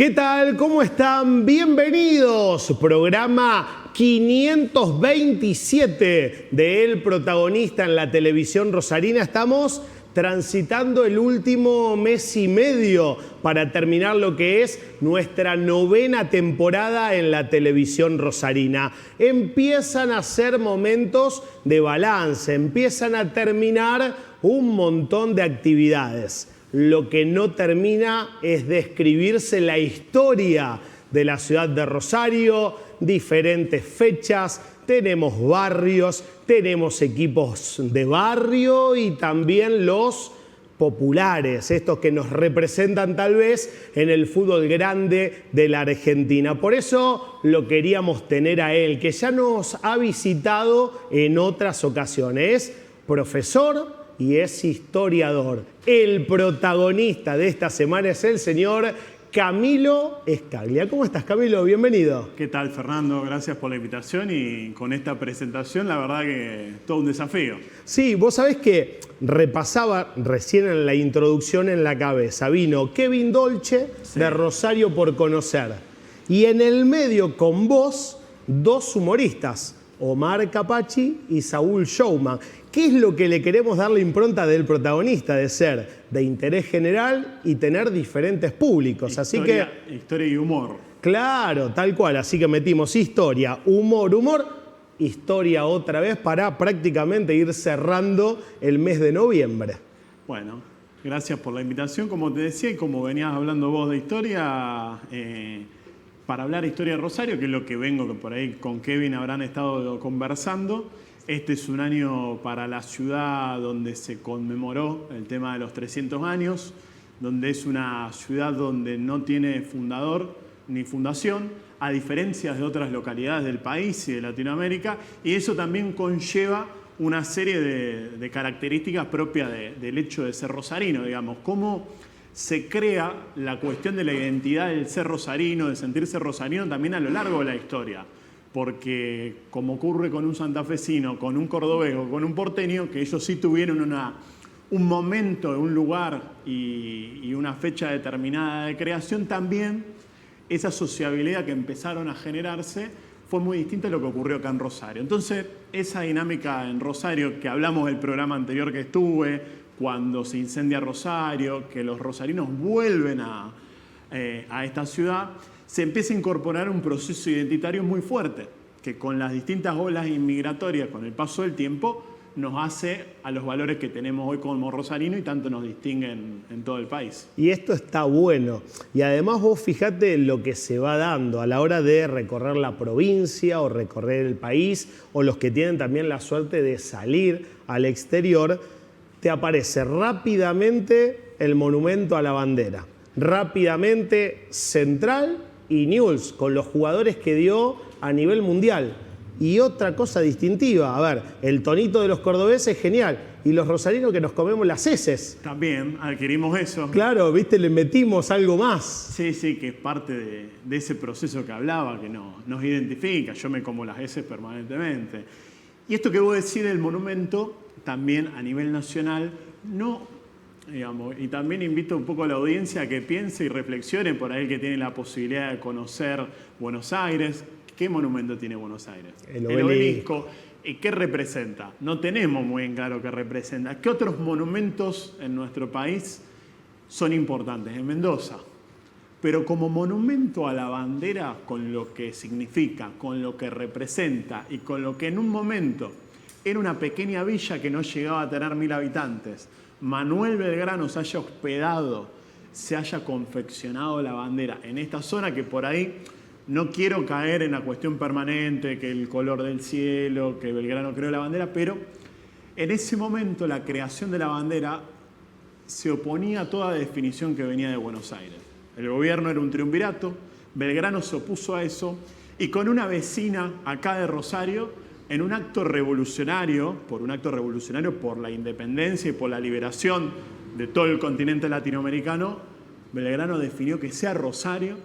¿Qué tal? ¿Cómo están? Bienvenidos. Programa 527 de El Protagonista en la televisión rosarina. Estamos transitando el último mes y medio para terminar lo que es nuestra 9ª temporada en la televisión rosarina. Empiezan a ser momentos de balance, empiezan a terminar un montón de actividades. Lo que no termina es de escribirse la historia de la ciudad de Rosario, diferentes fechas, tenemos barrios, tenemos equipos de barrio y también los populares, estos que nos representan tal vez en el fútbol grande de la Argentina. Por eso lo queríamos tener a él, que ya nos ha visitado en otras ocasiones. Es profesor y es historiador. El protagonista de esta semana es el señor Camilo Escaglia. ¿Cómo estás, Camilo? Bienvenido. ¿Qué tal, Fernando? Gracias por la invitación y con esta presentación, la verdad que todo un desafío. Sí, vos sabés que repasaba recién en la introducción en la cabeza. Vino Kevin Dolce de Rosario por Conocer. Y en el medio con vos, dos humoristas, Omar Capachi y Saúl Showman. ¿Qué es lo que le queremos dar la impronta del protagonista? De ser de interés general y tener diferentes públicos. Historia y humor. Claro, tal cual. Así que metimos historia, humor, historia otra vez para prácticamente ir cerrando el mes de noviembre. Bueno, gracias por la invitación. Como te decía y como venías hablando vos de historia, para hablar de historia de Rosario, que es lo que vengo, que por ahí con Kevin habrán estado conversando. Este es un año para la ciudad donde se conmemoró el tema de los 300 años, donde es una ciudad donde no tiene fundador ni fundación, a diferencia de otras localidades del país y de Latinoamérica, y eso también conlleva una serie de características propias del hecho de ser rosarino, digamos, cómo se crea la cuestión de la identidad del ser rosarino, de sentirse rosarino también a lo largo de la historia. Porque como ocurre con un santafesino, con un cordobés o con un porteño, que ellos sí tuvieron un momento, un lugar y una fecha determinada de creación, también esa sociabilidad que empezaron a generarse fue muy distinta a lo que ocurrió acá en Rosario. Entonces, esa dinámica en Rosario, que hablamos del programa anterior que estuve, cuando se incendia Rosario, que los rosarinos vuelven a esta ciudad, se empieza a incorporar un proceso identitario muy fuerte, que con las distintas olas inmigratorias, con el paso del tiempo, nos hace a los valores que tenemos hoy como rosarino y tanto nos distinguen en todo el país. Y esto está bueno. Y además vos fijate lo que se va dando a la hora de recorrer la provincia o recorrer el país, o los que tienen también la suerte de salir al exterior, te aparece rápidamente el monumento a la bandera, rápidamente Central y Newell's, con los jugadores que dio a nivel mundial. Y otra cosa distintiva, a ver, el tonito de los cordobeses es genial, y los rosarinos que nos comemos las heces. También adquirimos eso. Claro, viste, le metimos algo más. Sí, que es parte de ese proceso que hablaba, que nos identifica. Yo me como las heces permanentemente. Y esto que vos decís del monumento, también a nivel nacional, digamos, y también invito un poco a la audiencia a que piense y reflexione por ahí, que tiene la posibilidad de conocer Buenos Aires. ¿Qué monumento tiene Buenos Aires? El Obelisco. ¿Y qué representa? No tenemos muy en claro qué representa. ¿Qué otros monumentos en nuestro país son importantes? En Mendoza. Pero como monumento a la bandera, con lo que significa, con lo que representa y con lo que en un momento era una pequeña villa que no llegaba a tener 1000 habitantes, Manuel Belgrano se haya hospedado, se haya confeccionado la bandera en esta zona, que por ahí no quiero caer en la cuestión permanente, que el color del cielo, que Belgrano creó la bandera, pero en ese momento la creación de la bandera se oponía a toda definición que venía de Buenos Aires. El gobierno era un triunvirato, Belgrano se opuso a eso, y con una vecina acá de Rosario, en un acto revolucionario, por la independencia y por la liberación de todo el continente latinoamericano, Belgrano definió que sea Rosario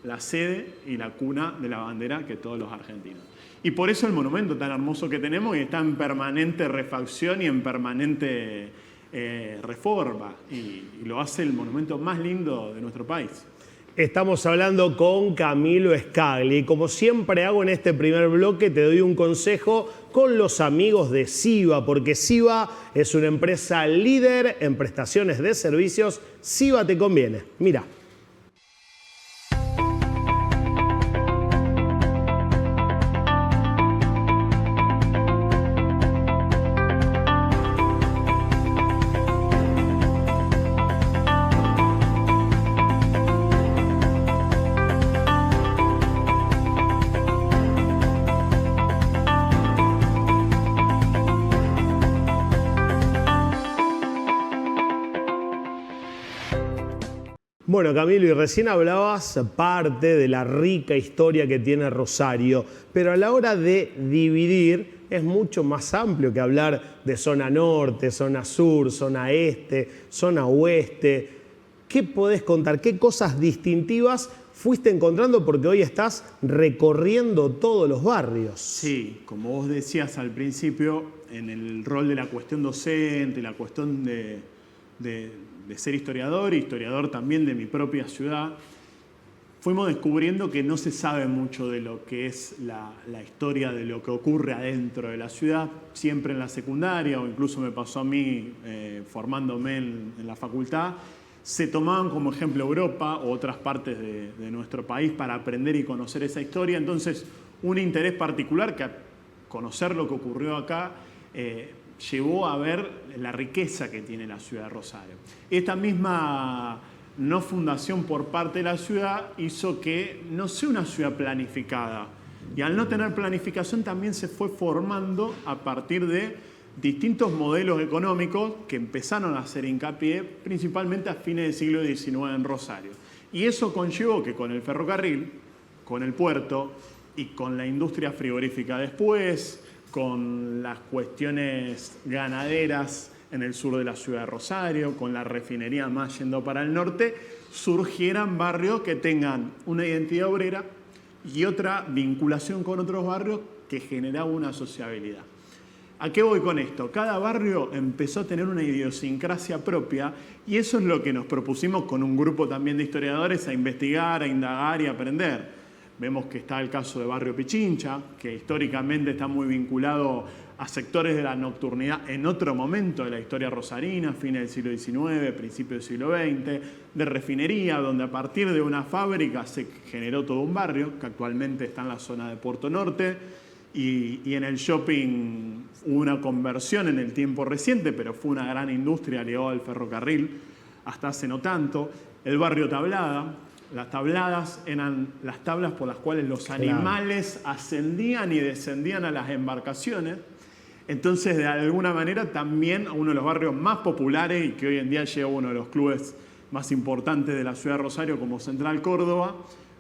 la sede y la cuna de la bandera que todos los argentinos. Y por eso el monumento tan hermoso que tenemos y está en permanente refacción y en permanente reforma, y lo hace el monumento más lindo de nuestro país. Estamos hablando con Camilo Scaglia y como siempre hago en este primer bloque te doy un consejo con los amigos de Siva, porque Siva es una empresa líder en prestaciones de servicios. Siva te conviene. Mira. Bueno, Camilo, y recién hablabas parte de la rica historia que tiene Rosario, pero a la hora de dividir es mucho más amplio que hablar de zona norte, zona sur, zona este, zona oeste. ¿Qué podés contar? ¿Qué cosas distintivas fuiste encontrando? Porque hoy estás recorriendo todos los barrios. Sí, como vos decías al principio, en el rol de la cuestión docente, la cuestión de ser historiador y historiador también de mi propia ciudad, fuimos descubriendo que no se sabe mucho de lo que es la historia de lo que ocurre adentro de la ciudad, siempre en la secundaria, o incluso me pasó a mí formándome en la facultad, se tomaban como ejemplo Europa o otras partes de nuestro país para aprender y conocer esa historia. Entonces, un interés particular que conocer lo que ocurrió acá llevó a ver la riqueza que tiene la ciudad de Rosario. Esta misma no fundación por parte de la ciudad hizo que no sea una ciudad planificada. Y al no tener planificación también se fue formando a partir de distintos modelos económicos que empezaron a hacer hincapié principalmente a fines del siglo XIX en Rosario. Y eso conllevó que con el ferrocarril, con el puerto y con la industria frigorífica después, con las cuestiones ganaderas en el sur de la ciudad de Rosario, con la refinería más yendo para el norte, surgieran barrios que tengan una identidad obrera y otra vinculación con otros barrios que generaba una sociabilidad. ¿A qué voy con esto? Cada barrio empezó a tener una idiosincrasia propia y eso es lo que nos propusimos con un grupo también de historiadores a investigar, a indagar y a aprender. Vemos que está el caso de Barrio Pichincha, que históricamente está muy vinculado a sectores de la nocturnidad en otro momento de la historia rosarina, fines del siglo XIX, principios del siglo XX, de refinería, donde a partir de una fábrica se generó todo un barrio, que actualmente está en la zona de Puerto Norte, y en el shopping hubo una conversión en el tiempo reciente, pero fue una gran industria ligada al ferrocarril, hasta hace no tanto. El barrio Tablada. Las tabladas eran las tablas por las cuales los animales ascendían y descendían a las embarcaciones. Entonces, de alguna manera, también uno de los barrios más populares y que hoy en día lleva uno de los clubes más importantes de la ciudad de Rosario como Central Córdoba,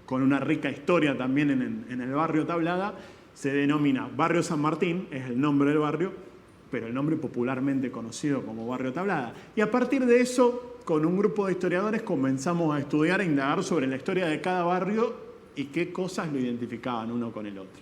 con una rica historia también en el barrio Tablada, se denomina Barrio San Martín, es el nombre del barrio, pero el nombre popularmente conocido como Barrio Tablada. Y a partir de eso, con un grupo de historiadores comenzamos a estudiar e indagar sobre la historia de cada barrio y qué cosas lo identificaban uno con el otro.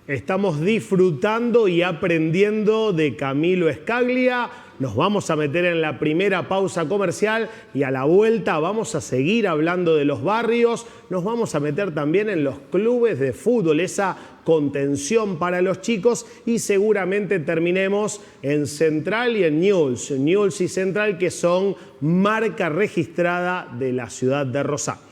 Estamos disfrutando y aprendiendo de Camilo Scaglia. Nos vamos a meter en la primera pausa comercial y a la vuelta vamos a seguir hablando de los barrios. Nos vamos a meter también en los clubes de fútbol, esa contención para los chicos, y seguramente terminemos en Central y en Newell's. Newell's y Central, que son marca registrada de la ciudad de Rosario.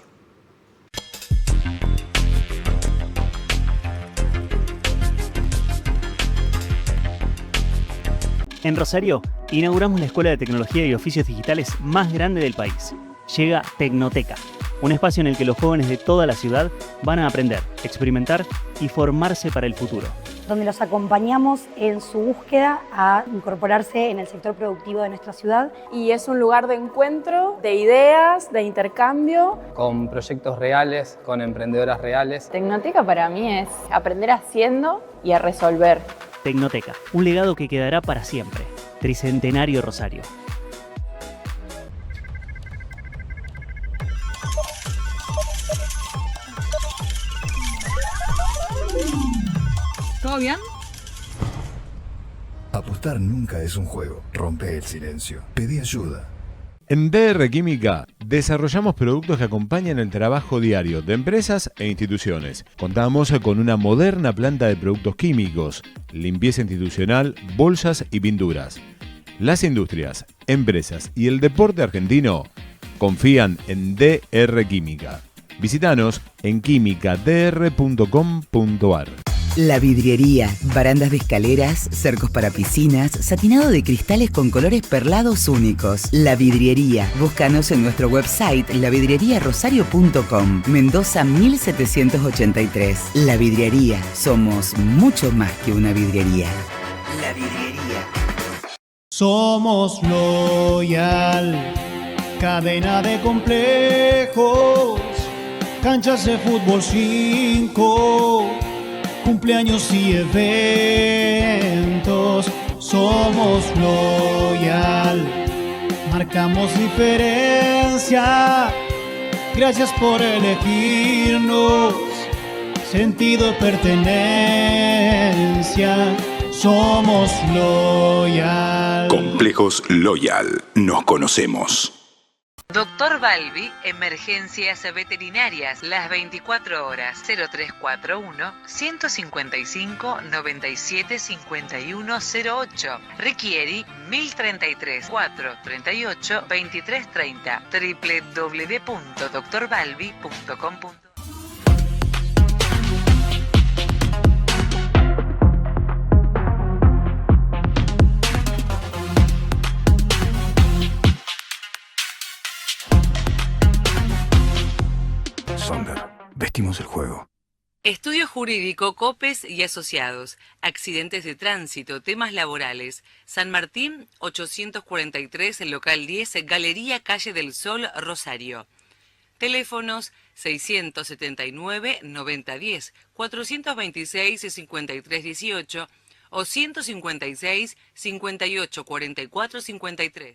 En Rosario, inauguramos la Escuela de Tecnología y Oficios Digitales más grande del país. Llega Tecnoteca, un espacio en el que los jóvenes de toda la ciudad van a aprender, experimentar y formarse para el futuro. Donde los acompañamos en su búsqueda a incorporarse en el sector productivo de nuestra ciudad. Y es un lugar de encuentro, de ideas, de intercambio. Con proyectos reales, con emprendedoras reales. Tecnoteca para mí es aprender haciendo y a resolver. Tecnoteca, un legado que quedará para siempre. Tricentenario Rosario. ¿Todo bien? Apostar nunca es un juego. Rompe el silencio. Pedí ayuda. En DR Química desarrollamos productos que acompañan el trabajo diario de empresas e instituciones. Contamos con una moderna planta de productos químicos, limpieza institucional, bolsas y pinturas. Las industrias, empresas y el deporte argentino confían en DR Química. Visítanos en quimicadr.com.ar. La Vidriería, barandas de escaleras, cercos para piscinas, satinado de cristales con colores perlados únicos. La Vidriería, búscanos en nuestro website lavidrieriarosario.com, Mendoza 1783. La Vidriería, somos mucho más que una vidriería. La Vidriería. Somos Loyal, cadena de complejos, canchas de fútbol 5, cumpleaños y eventos. Somos Loyal, marcamos diferencia. Gracias por elegirnos, sentido de pertenencia. Somos Loyal. Complejos Loyal, nos conocemos. Doctor Balbi, emergencias veterinarias, las 24 horas, 0341-155-975108. Richieri 1033 438 2330, www.doctorbalbi.com.ar. Sonder, vestimos el juego. Estudio Jurídico, Copes y Asociados. Accidentes de tránsito, temas laborales. San Martín, 843, el local 10, Galería Calle del Sol, Rosario. Teléfonos 679-9010, 426-5318 o 156-5844-53.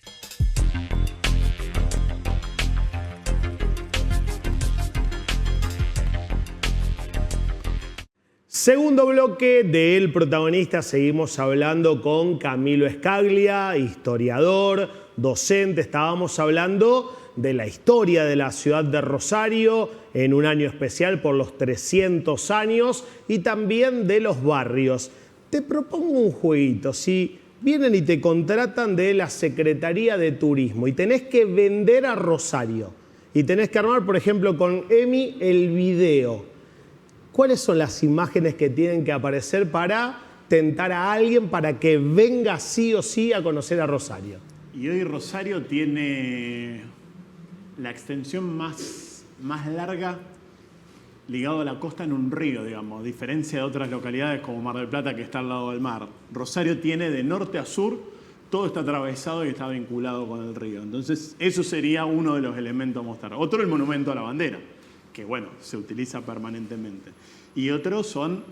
Segundo bloque de El Protagonista, seguimos hablando con Camilo Escaglia, historiador, docente. Estábamos hablando de la historia de la ciudad de Rosario en un año especial por los 300 años y también de los barrios. Te propongo un jueguito. Si vienen y te contratan de la Secretaría de Turismo y tenés que vender a Rosario y tenés que armar, por ejemplo, con Emi el video, ¿cuáles son las imágenes que tienen que aparecer para tentar a alguien para que venga sí o sí a conocer a Rosario? Y hoy Rosario tiene la extensión más larga ligado a la costa en un río, digamos, a diferencia de otras localidades como Mar del Plata, que está al lado del mar. Rosario tiene de norte a sur, todo está atravesado y está vinculado con el río. Entonces, eso sería uno de los elementos a mostrar. Otro, el monumento a la bandera, que bueno, se utiliza permanentemente. Y otros son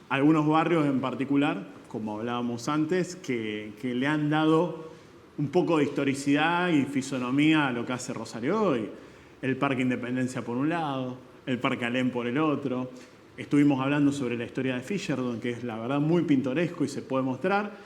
algunos barrios en particular, como hablábamos antes, que le han dado un poco de historicidad y fisonomía a lo que hace Rosario hoy. El Parque Independencia por un lado, el Parque Alem por el otro. Estuvimos hablando sobre la historia de Fischerdorf, que es la verdad muy pintoresco y se puede mostrar.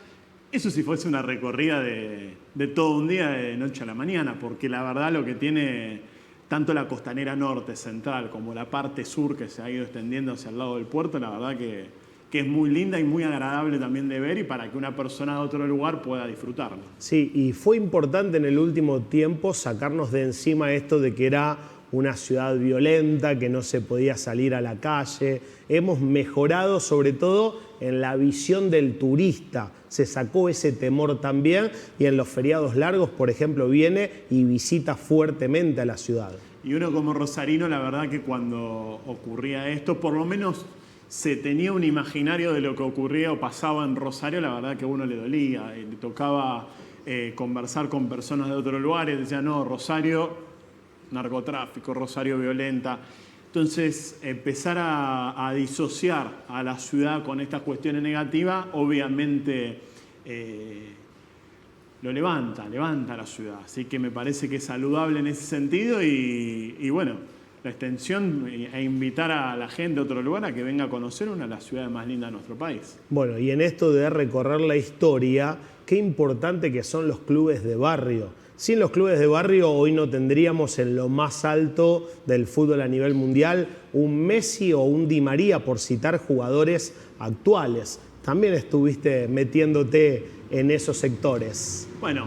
Eso si fuese una recorrida de todo un día, de noche a la mañana, porque la verdad lo que tiene tanto la costanera norte, central, como la parte sur que se ha ido extendiendo hacia el lado del puerto, la verdad que es muy linda y muy agradable también de ver y para que una persona de otro lugar pueda disfrutarlo. Sí, y fue importante en el último tiempo sacarnos de encima esto de que era una ciudad violenta, que no se podía salir a la calle. Hemos mejorado sobre todo en la visión del turista. Se sacó ese temor también y en los feriados largos, por ejemplo, viene y visita fuertemente a la ciudad. Y uno como rosarino, la verdad que cuando ocurría esto, por lo menos se tenía un imaginario de lo que ocurría o pasaba en Rosario, la verdad que a uno le dolía. Le tocaba conversar con personas de otros lugares, decían, no, Rosario, narcotráfico, Rosario violenta. Entonces, empezar a disociar a la ciudad con estas cuestiones negativas, obviamente lo levanta a la ciudad. Así que me parece que es saludable en ese sentido y bueno, la extensión e invitar a la gente de otro lugar a que venga a conocer una de las ciudades más lindas de nuestro país. Bueno, y en esto de recorrer la historia, qué importante que son los clubes de barrio. Sin los clubes de barrio hoy no tendríamos en lo más alto del fútbol a nivel mundial un Messi o un Di María, por citar jugadores actuales. También estuviste metiéndote en esos sectores. Bueno,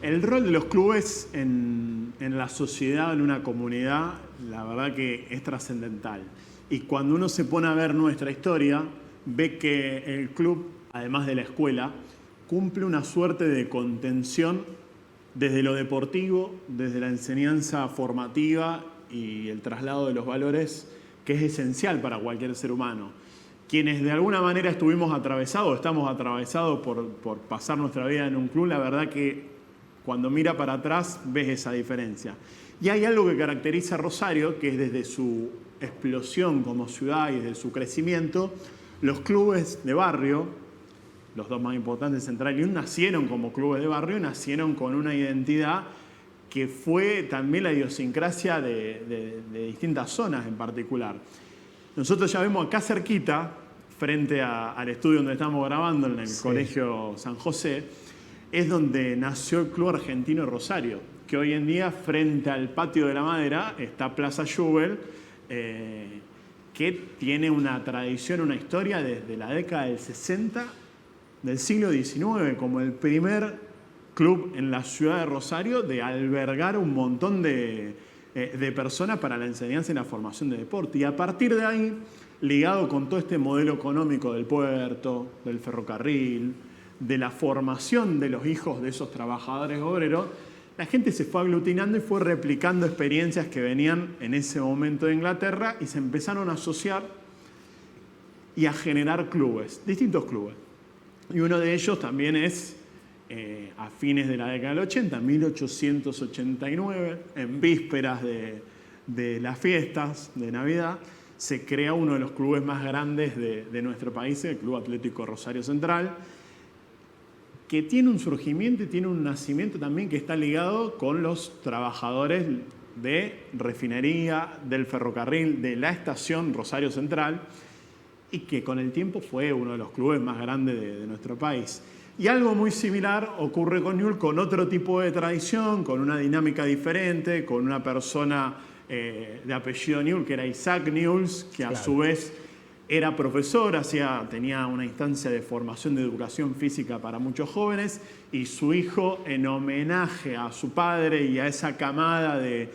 el rol de los clubes en la sociedad, en una comunidad, la verdad que es trascendental. Y cuando uno se pone a ver nuestra historia, ve que el club, además de la escuela, cumple una suerte de contención desde lo deportivo, desde la enseñanza formativa y el traslado de los valores, que es esencial para cualquier ser humano. Quienes de alguna manera estamos atravesados por pasar nuestra vida en un club, la verdad que cuando mira para atrás ves esa diferencia. Y hay algo que caracteriza a Rosario, que es desde su explosión como ciudad y desde su crecimiento, los clubes de barrio, los dos más importantes, Central y UN, nacieron como clubes de barrio, nacieron con una identidad que fue también la idiosincrasia de distintas zonas en particular. Nosotros ya vemos acá cerquita, frente al estudio donde estamos grabando, en el Colegio San José, es donde nació el Club Argentino Rosario, que hoy en día, frente al Patio de la Madera, está Plaza Jubel, que tiene una tradición, una historia desde la década del 60 del siglo XIX, como el primer club en la ciudad de Rosario de albergar un montón de personas para la enseñanza y la formación de deporte. Y a partir de ahí, ligado con todo este modelo económico del puerto, del ferrocarril, de la formación de los hijos de esos trabajadores obreros, la gente se fue aglutinando y fue replicando experiencias que venían en ese momento de Inglaterra y se empezaron a asociar y a generar clubes, distintos clubes. Y uno de ellos también es, a fines de la década del 80, 1889, en vísperas de las fiestas de Navidad, se crea uno de los clubes más grandes de nuestro país, el Club Atlético Rosario Central, que tiene un surgimiento y tiene un nacimiento también que está ligado con los trabajadores de refinería, del ferrocarril, de la estación Rosario Central, y que con el tiempo fue uno de los clubes más grandes de nuestro país. Y algo muy similar ocurre con Newell's, con otro tipo de tradición, con una dinámica diferente, con una persona de apellido Newell's, que era Isaac Newell's, que a su vez era profesor, tenía una instancia de formación de educación física para muchos jóvenes, y su hijo, en homenaje a su padre y a esa camada de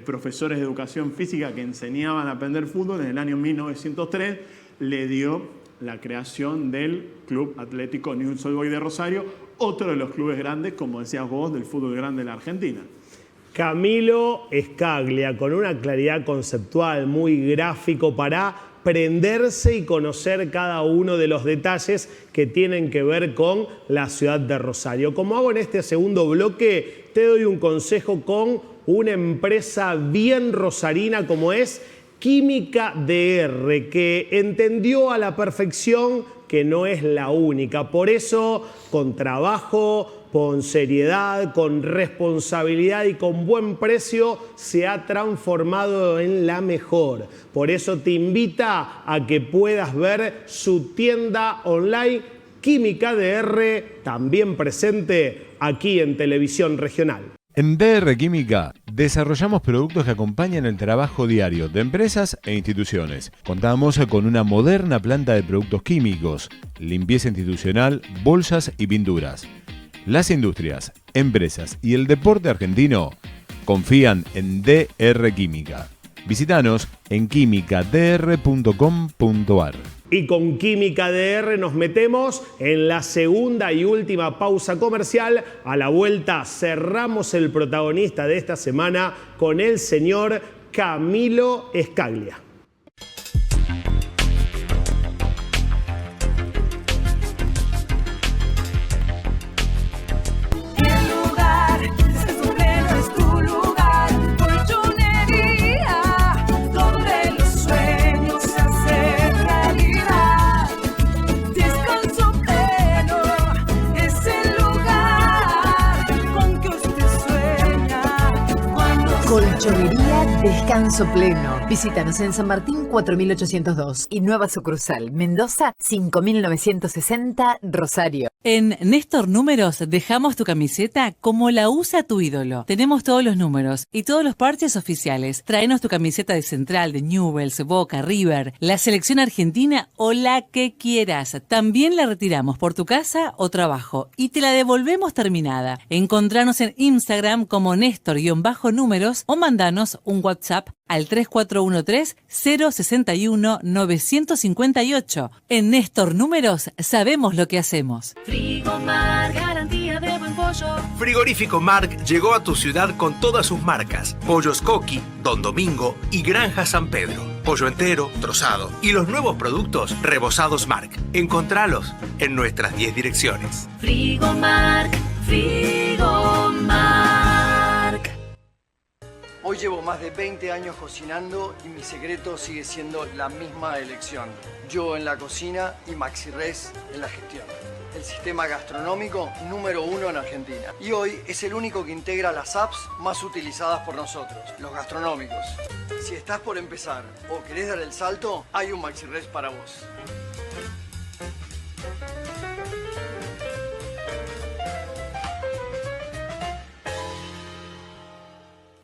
profesores de educación física que enseñaban a aprender fútbol, en el año 1903 le dio la creación del Club Atlético Newell's Old Boys de Rosario, otro de los clubes grandes, como decías vos, del fútbol grande de la Argentina. Camilo Escaglia, con una claridad conceptual, muy gráfico para prenderse y conocer cada uno de los detalles que tienen que ver con la ciudad de Rosario. Como hago en este segundo bloque, te doy un consejo con una empresa bien rosarina como es Química DR, que entendió a la perfección que no es la única. Por eso, con trabajo, con seriedad, con responsabilidad y con buen precio, se ha transformado en la mejor. Por eso te invita a que puedas ver su tienda online Química DR, también presente aquí en Televisión Regional. En DR Química desarrollamos productos que acompañan el trabajo diario de empresas e instituciones. Contamos con una moderna planta de productos químicos, limpieza institucional, bolsas y pinturas. Las industrias, empresas y el deporte argentino confían en DR Química. Visítanos en quimicadr.com.ar. Y con Química DR nos metemos en la segunda y última pausa comercial. A la vuelta cerramos el protagonista de esta semana con el señor Camilo Escaglia. Colchonería Descanso Pleno. Visítanos en San Martín 4802 y nueva sucursal Mendoza 5960 Rosario. En Néstor Números dejamos tu camiseta como la usa tu ídolo. Tenemos todos los números y todos los parches oficiales. Traenos tu camiseta de Central, de Newell's, Boca, River, la selección argentina o la que quieras. También la retiramos por tu casa o trabajo y te la devolvemos terminada. Encontranos en Instagram como Néstor-números o mandanos un WhatsApp al 3413-061-958. En Néstor Números sabemos lo que hacemos. Frigomar, garantía de buen pollo. Frigorífico Marc llegó a tu ciudad con todas sus marcas: Pollos Coqui, Don Domingo y Granja San Pedro. Pollo entero, trozado y los nuevos productos rebozados Marc. Encontralos en nuestras 10 direcciones. Frigomar, Frigomar. Hoy llevo más de 20 años cocinando y mi secreto sigue siendo la misma elección. Yo en la cocina y MaxiRes en la gestión. El sistema gastronómico número 1 en Argentina. Y hoy es el único que integra las apps más utilizadas por nosotros, los gastronómicos. Si estás por empezar o querés dar el salto, hay un MaxiRes para vos.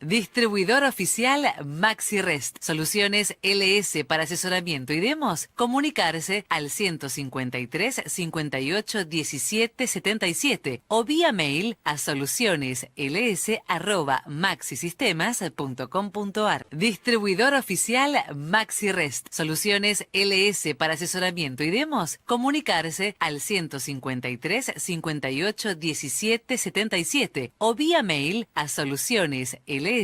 Distribuidor oficial MaxiRest. Soluciones LS para asesoramiento y demos. Comunicarse al 153 58 17 77 o vía mail a solucionesls@maxisistemas.com.ar. Distribuidor oficial MaxiRest. Soluciones LS para asesoramiento y demos. Comunicarse al 153 58 17 77 o vía mail a solucionesls@maxisistemas.com.ar.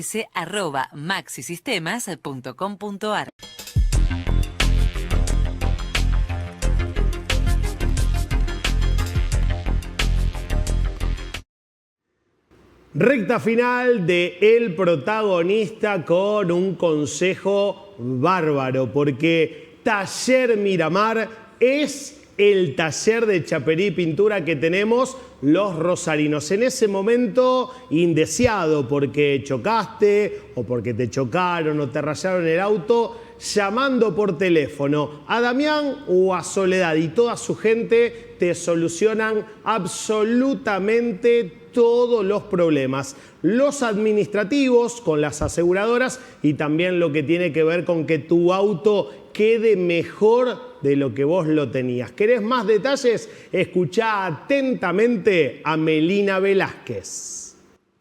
Recta final de El Protagonista con un consejo bárbaro, porque Taller Miramar es el taller de chapería y pintura que tenemos los rosarinos. En ese momento indeseado porque chocaste o porque te chocaron o te rayaron el auto, llamando por teléfono a Damián o a Soledad y toda su gente te solucionan absolutamente todos los problemas. Los administrativos con las aseguradoras y también lo que tiene que ver con que tu auto quede mejor de lo que vos lo tenías. ¿Querés más detalles? Escuchá atentamente a Melina Velázquez.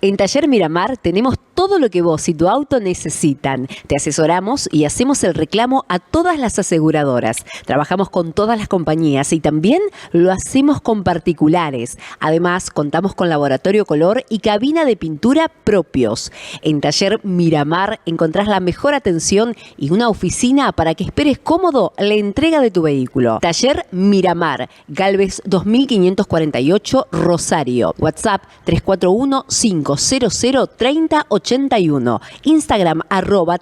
En Taller Miramar tenemos todo lo que vos y tu auto necesitan. Te asesoramos y hacemos el reclamo a todas las aseguradoras. Trabajamos con todas las compañías y también lo hacemos con particulares. Además, contamos con laboratorio color y cabina de pintura propios. En Taller Miramar encontrás la mejor atención y una oficina para que esperes cómodo la entrega de tu vehículo. Taller Miramar, Galvez 2548, Rosario. WhatsApp 341-500-3081. Instagram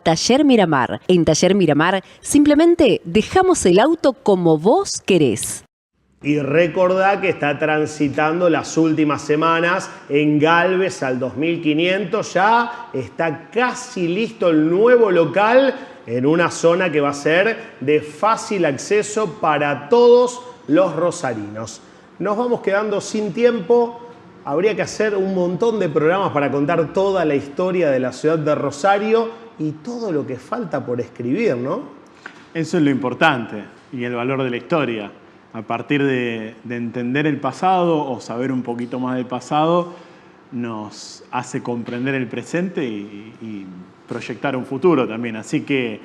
@Taller Miramar. En Taller Miramar simplemente dejamos el auto como vos querés. Y recordá que está transitando las últimas semanas en Galvez al 2500. Ya está casi listo el nuevo local en una zona que va a ser de fácil acceso para todos los rosarinos. Nos vamos quedando sin tiempo. Habría que hacer un montón de programas para contar toda la historia de la ciudad de Rosario y todo lo que falta por escribir, ¿no? Eso es lo importante y el valor de la historia. A partir de entender el pasado o saber un poquito más del pasado, nos hace comprender el presente y proyectar un futuro también. Así que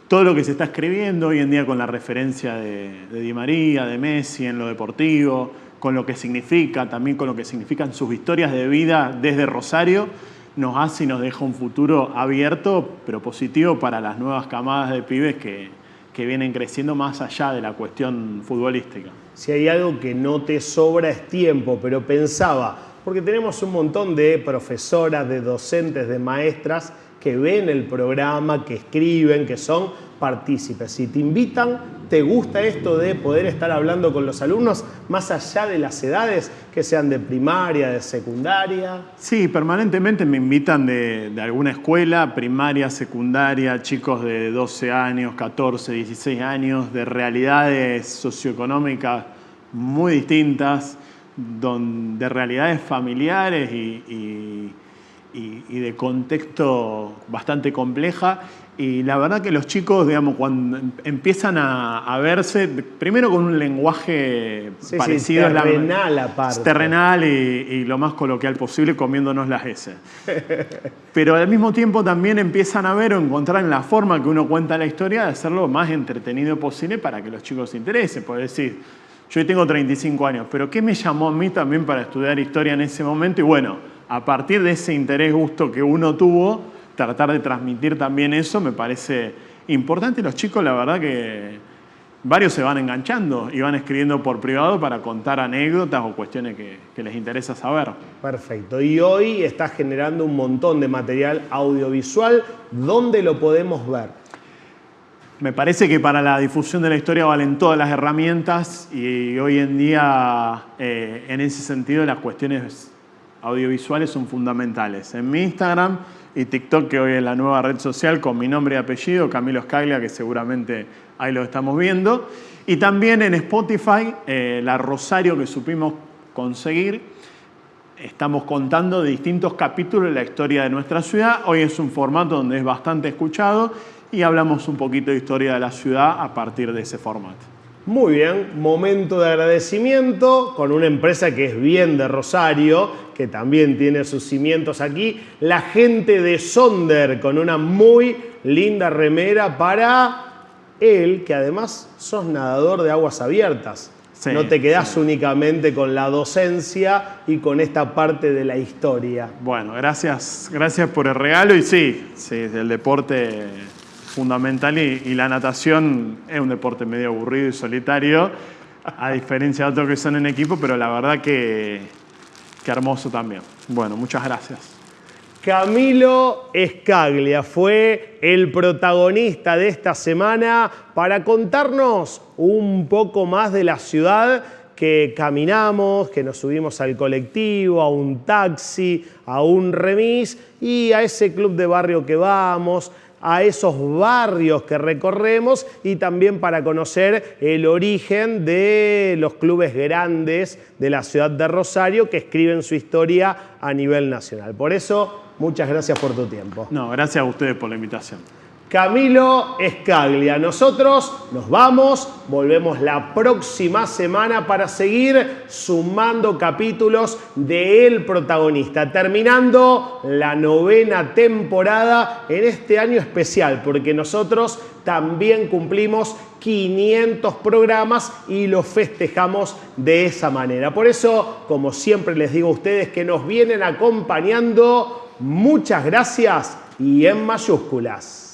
todo lo que se está escribiendo hoy en día con la referencia de Di María, de Messi en lo deportivo, con lo que significa, también con lo que significan sus historias de vida desde Rosario, nos hace y nos deja un futuro abierto, pero positivo para las nuevas camadas de pibes que vienen creciendo más allá de la cuestión futbolística. Si hay algo que no te sobra es tiempo, pero pensaba, porque tenemos un montón de profesoras, de docentes, de maestras que ven el programa, que escriben, que son partícipes. Si te invitan, ¿te gusta esto de poder estar hablando con los alumnos más allá de las edades, que sean de primaria, de secundaria? Sí, permanentemente me invitan de alguna escuela, primaria, secundaria, chicos de 12 años, 14, 16 años, de realidades socioeconómicas muy distintas, de realidades familiares y de contexto bastante compleja. Y la verdad que los chicos, digamos, cuando empiezan a verse, primero con un lenguaje parecido, terrenal aparte. Terrenal y lo más coloquial posible, comiéndonos las heces. Pero al mismo tiempo también empiezan a ver o encontrar en la forma que uno cuenta la historia de hacerlo lo más entretenido posible para que los chicos se interesen. Por decir, yo hoy tengo 35 años, pero ¿qué me llamó a mí también para estudiar historia en ese momento? Y bueno, a partir de ese interés, gusto que uno tuvo, tratar de transmitir también eso me parece importante. Los chicos, la verdad que varios se van enganchando y van escribiendo por privado para contar anécdotas o cuestiones que les interesa saber. Perfecto. Y hoy estás generando un montón de material audiovisual. ¿Dónde lo podemos ver? Me parece que para la difusión de la historia valen todas las herramientas y hoy en día, en ese sentido, las cuestiones audiovisuales son fundamentales. En mi Instagram y TikTok, que hoy es la nueva red social con mi nombre y apellido, Camilo Scaglia, que seguramente ahí lo estamos viendo. Y también en Spotify, la Rosario que supimos conseguir. Estamos contando distintos capítulos de la historia de nuestra ciudad. Hoy es un formato donde es bastante escuchado y hablamos un poquito de historia de la ciudad a partir de ese formato. Muy bien, momento de agradecimiento con una empresa que es bien de Rosario, que también tiene sus cimientos aquí, la gente de Sonder, con una muy linda remera para él, que además sos nadador de aguas abiertas. Sí, no te quedás únicamente con la docencia y con esta parte de la historia. Bueno, gracias por el regalo y sí, el deporte fundamental y la natación es un deporte medio aburrido y solitario, a diferencia de otros que son en equipo, pero la verdad que hermoso también. Bueno, muchas gracias. Camilo Scaglia fue el protagonista de esta semana para contarnos un poco más de la ciudad que caminamos, que nos subimos al colectivo, a un taxi, a un remis y a ese club de barrio que vamos, a esos barrios que recorremos y también para conocer el origen de los clubes grandes de la ciudad de Rosario que escriben su historia a nivel nacional. Por eso, muchas gracias por tu tiempo. No, gracias a ustedes por la invitación. Camilo Scaglia. Nosotros nos vamos, volvemos la próxima semana para seguir sumando capítulos de El Protagonista, terminando la 9ª temporada en este año especial, porque nosotros también cumplimos 500 programas y los festejamos de esa manera. Por eso, como siempre les digo a ustedes que nos vienen acompañando, muchas gracias y en mayúsculas.